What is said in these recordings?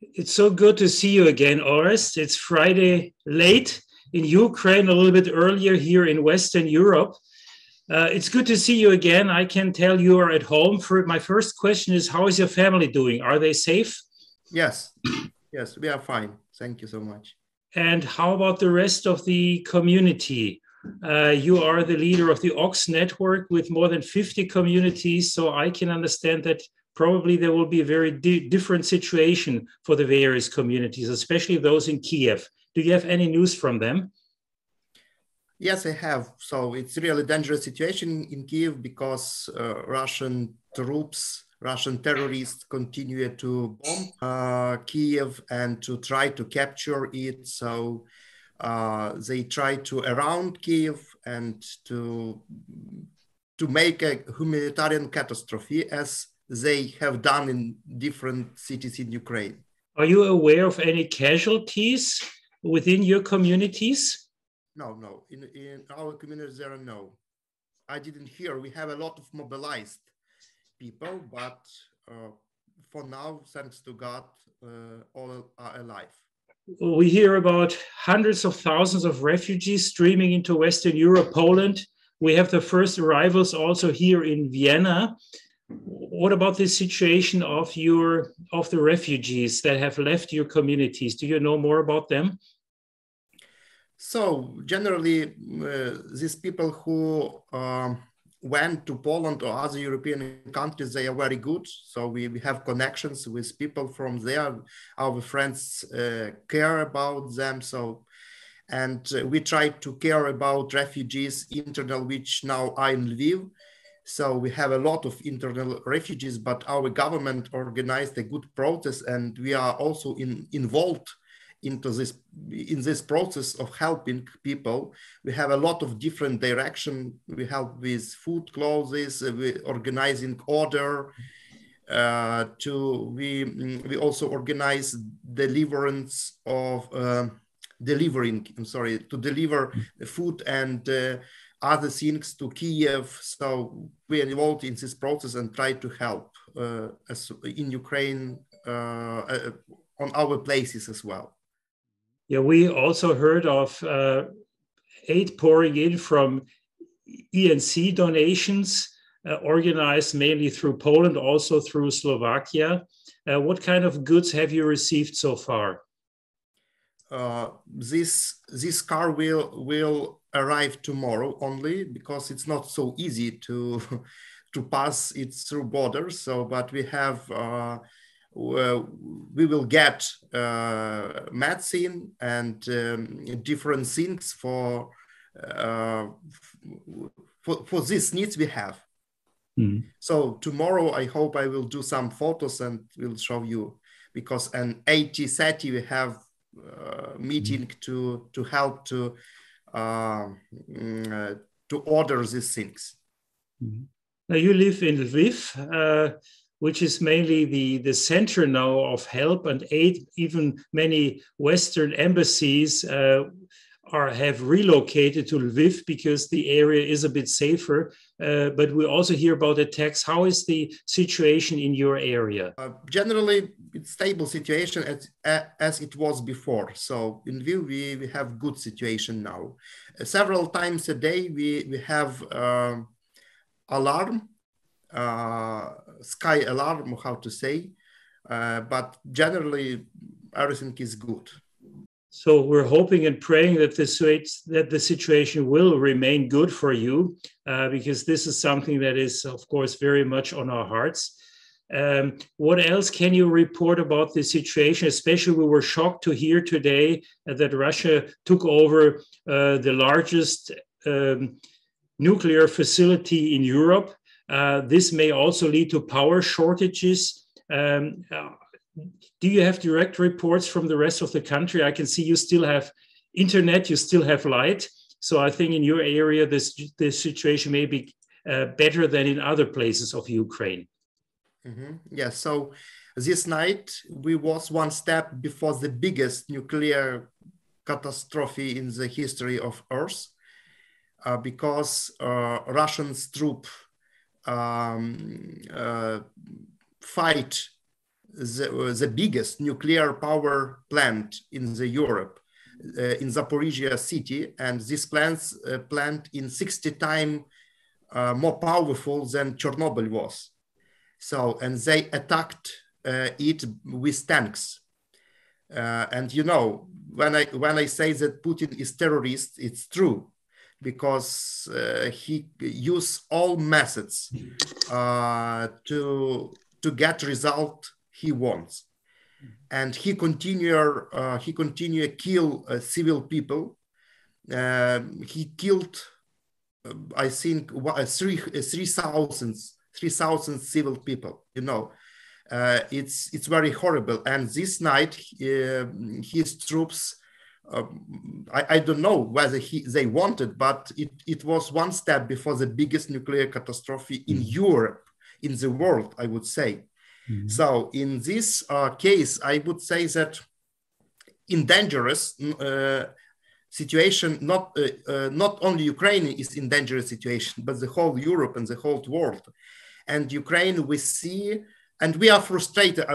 It's so good to see you again, Orest. It's Friday late in Ukraine, a little bit earlier here in Western Europe. It's good to see you again. I can tell you are at home. My first question is, how is your family doing? Are they safe? Yes, yes, we are fine. Thank you so much. And how about the rest of the community? You are the leader of the Ox network with more than 50 communities, so I can understand that probably there will be a very different situation for the various communities, especially those in Kiev. Do you have any news from them? Yes, I have. So it's really a dangerous situation in Kiev because Russian troops, Russian terrorists continue to bomb Kiev and to try to capture it. So they try to around Kiev and to make a humanitarian catastrophe as they have done in different cities in Ukraine. Are you aware of any casualties within your communities? No. In our communities, there are no. I didn't hear. We have a lot of mobilized people, but for now, thanks to God, all are alive. We hear about hundreds of thousands of refugees streaming into Western Europe, Poland. We have the first arrivals also here in Vienna. What about the situation of the refugees that have left your communities? Do you know more about them? So generally, these people who went to Poland or other European countries, they are very good. So we have connections with people from there. Our friends care about them. And we try to care about refugees internal, which now are in Lviv. So we have a lot of internal refugees, but our government organized a good process, and we are also involved in this process of helping people. We have a lot of different direction. We help with food, clothes, we organizing order. We also organize deliverance of to deliver food and other things to Kiev. So we are involved in this process and try to help in Ukraine on our places as well. Yeah, we also heard of aid pouring in from ENC donations, organized mainly through Poland, also through Slovakia. What kind of goods have you received so far? This car will arrive tomorrow only because it's not so easy to pass it through borders. So, but we have. We will get medicine and different things for these needs we have. Mm-hmm. So tomorrow I hope I will do some photos and will show you, because an 80-30 we have meeting to help to order these things. Mm-hmm. Now you live in Lviv, which is mainly the center now of help and aid. Even many Western embassies have relocated to Lviv because the area is a bit safer. But we also hear about attacks. How is the situation in your area? Generally, it's stable situation as it was before. So in Lviv, we have good situation now. Several times a day, we have alarm. Sky alarm, how to say, but generally everything is good. So we're hoping and praying that the situation will remain good for you, because this is something that is, of course, very much on our hearts. What else can you report about the situation? Especially, we were shocked to hear today that Russia took over the largest nuclear facility in Europe. This may also lead to power shortages. Do you have direct reports from the rest of the country? I can see you still have internet, you still have light. So I think in your area, this situation may be better than in other places of Ukraine. Mm-hmm. Yes, so this night we was one step before the biggest nuclear catastrophe in the history of Earth, because Russian troops fight the biggest nuclear power plant in the Europe, in Zaporizhia city, and this plant in 60 times more powerful than Chernobyl was. So, and they attacked it with tanks. And you know, when I say that Putin is terrorist, it's true, because he used all methods to get result he wants, and he continue kill civil people. He killed, I think, 3,000 civil people. You know, it's very horrible. And this night, his troops, I don't know whether they wanted, but it was one step before the biggest nuclear catastrophe in Europe, in the world, I would say. Mm-hmm. So in this case, I would say that in dangerous situation, not only Ukraine is in dangerous situation, but the whole Europe and the whole world. And Ukraine, we see, and we are frustrated,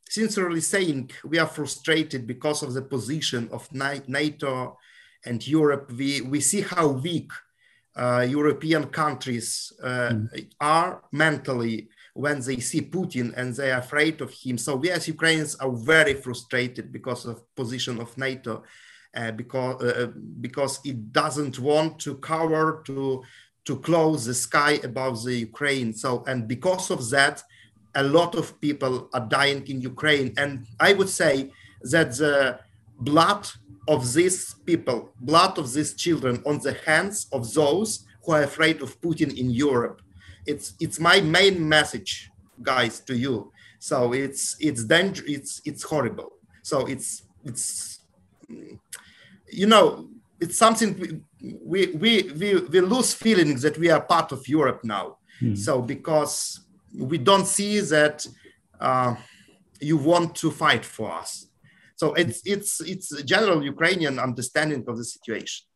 sincerely saying, we are frustrated because of the position of NATO and Europe. We see how weak European countries are mentally when they see Putin and they are afraid of him. So we as Ukrainians are very frustrated because of position of NATO, because it doesn't want to cover, to close the sky above the Ukraine. So, and because of that, a lot of people are dying in Ukraine. And I would say that the blood of these people, blood of these children on the hands of those who are afraid of Putin in Europe. It's my main message, guys, to you. So it's danger, it's horrible. So it's you know, it's something we lose feelings that we are part of Europe now. So because we don't see that you want to fight for us. So it's a general Ukrainian understanding of the situation.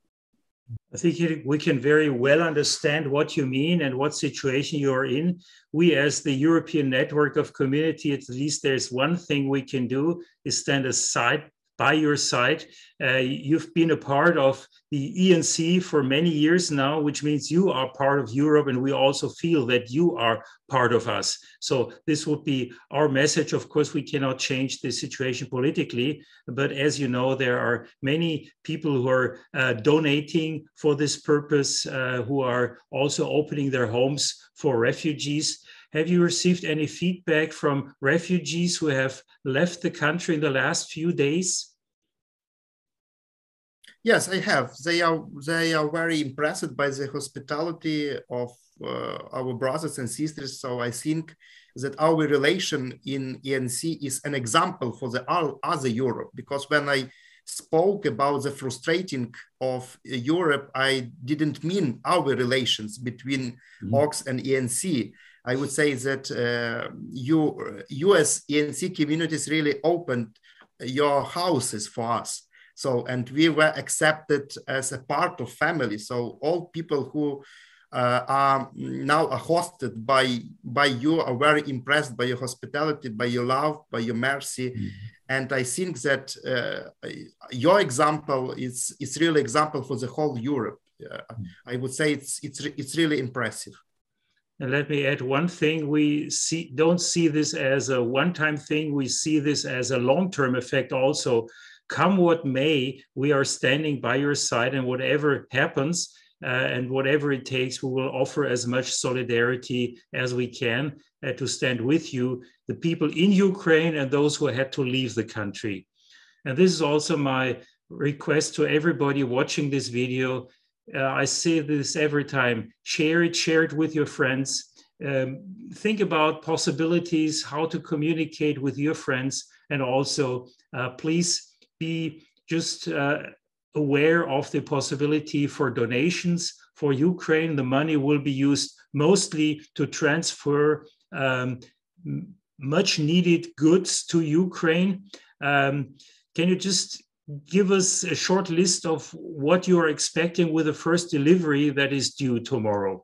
I think we can very well understand what you mean and what situation you are in. We, as the European network of community, at least there's one thing we can do, is stand aside, by your side. You've been a part of the ENC for many years now, which means you are part of Europe, and we also feel that you are part of us. So this would be our message. Of course, we cannot change the situation politically, but as you know, there are many people who are donating for this purpose, who are also opening their homes for refugees. Have you received any feedback from refugees who have left the country in the last few days? Yes, I have. They are very impressed by the hospitality of our brothers and sisters. So I think that our relation in ENC is an example for the other Europe, because when I spoke about the frustrating of Europe, I didn't mean our relations between OX and ENC. I would say that US ENC communities really opened your houses for us. So, and we were accepted as a part of family. So all people who are now hosted by you are very impressed by your hospitality, by your love, by your mercy. And I think that your example is really example for the whole Europe. I would say it's really impressive. And let me add one thing. We don't see this as a one-time thing. We see this as a long-term effect also. Come what may, we are standing by your side, and whatever happens and whatever it takes, we will offer as much solidarity as we can to stand with you, the people in Ukraine and those who had to leave the country. And this is also my request to everybody watching this video. I say this every time: share it with your friends. Think about possibilities, how to communicate with your friends, and also please be just aware of the possibility for donations for Ukraine. The money will be used mostly to transfer much needed goods to Ukraine. Can you just give us a short list of what you are expecting with the first delivery that is due tomorrow?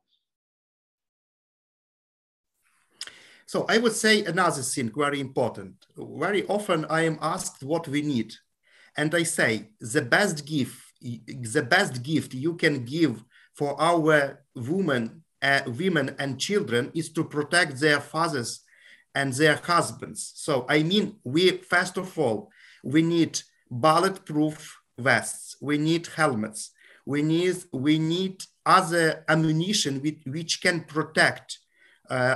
So I would say another thing very important. Very often I am asked what we need. And I say the best gift you can give for our women and children is to protect their fathers and their husbands. So I mean, first of all, we need bulletproof vests, we need helmets, we need other ammunition which can protect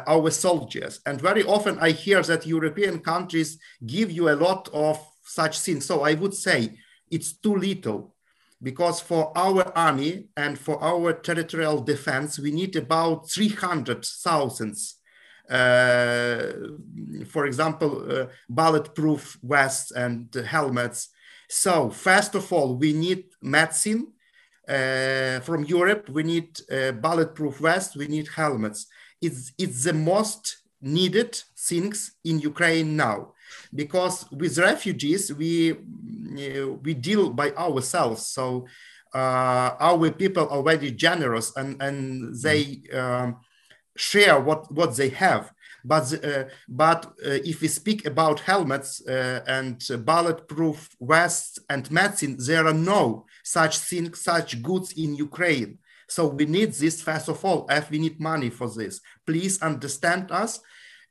our soldiers. And very often I hear that European countries give you a lot of such things. So I would say it's too little, because for our army and for our territorial defense, we need about 300,000, for example, bulletproof vests and helmets. So first of all, we need medicine from Europe. We need bulletproof vests, we need helmets. It's the most needed things in Ukraine now, because with refugees, we deal by ourselves. So our people are very generous and they share what they have. But if we speak about helmets and bulletproof vests and medicine, there are no such things, such goods in Ukraine. So we need this first of all, if we need money for this. Please understand us.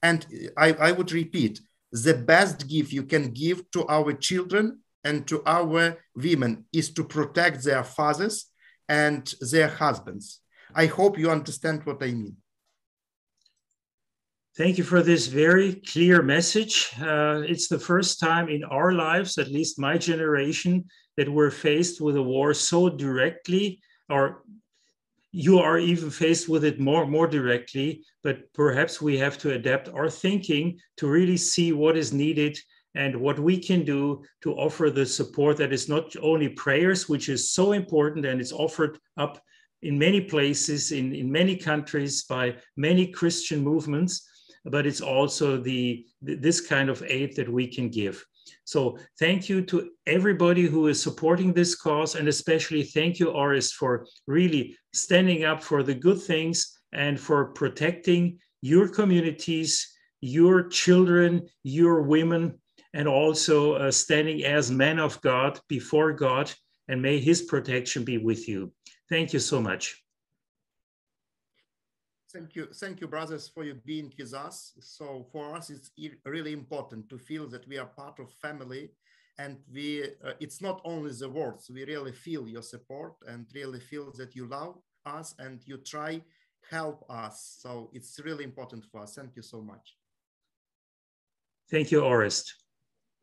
And I would repeat, the best gift you can give to our children and to our women is to protect their fathers and their husbands. I hope you understand what I mean. Thank you for this very clear message. It's the first time in our lives, at least my generation, that we're faced with a war so directly, or you are even faced with it more directly, but perhaps we have to adapt our thinking to really see what is needed and what we can do to offer the support that is not only prayers, which is so important and it's offered up in many places, in many countries by many Christian movements, but it's also this kind of aid that we can give. So thank you to everybody who is supporting this cause, and especially thank you, Orest, for really standing up for the good things and for protecting your communities, your children, your women, and also standing as men of God before God, and may his protection be with you. Thank you so much. Thank you, brothers, for you being with us. So for us, it's really important to feel that we are part of family, and it's not only the words, we really feel your support and really feel that you love us and you try help us. So it's really important for us. Thank you so much. Thank you, Orest.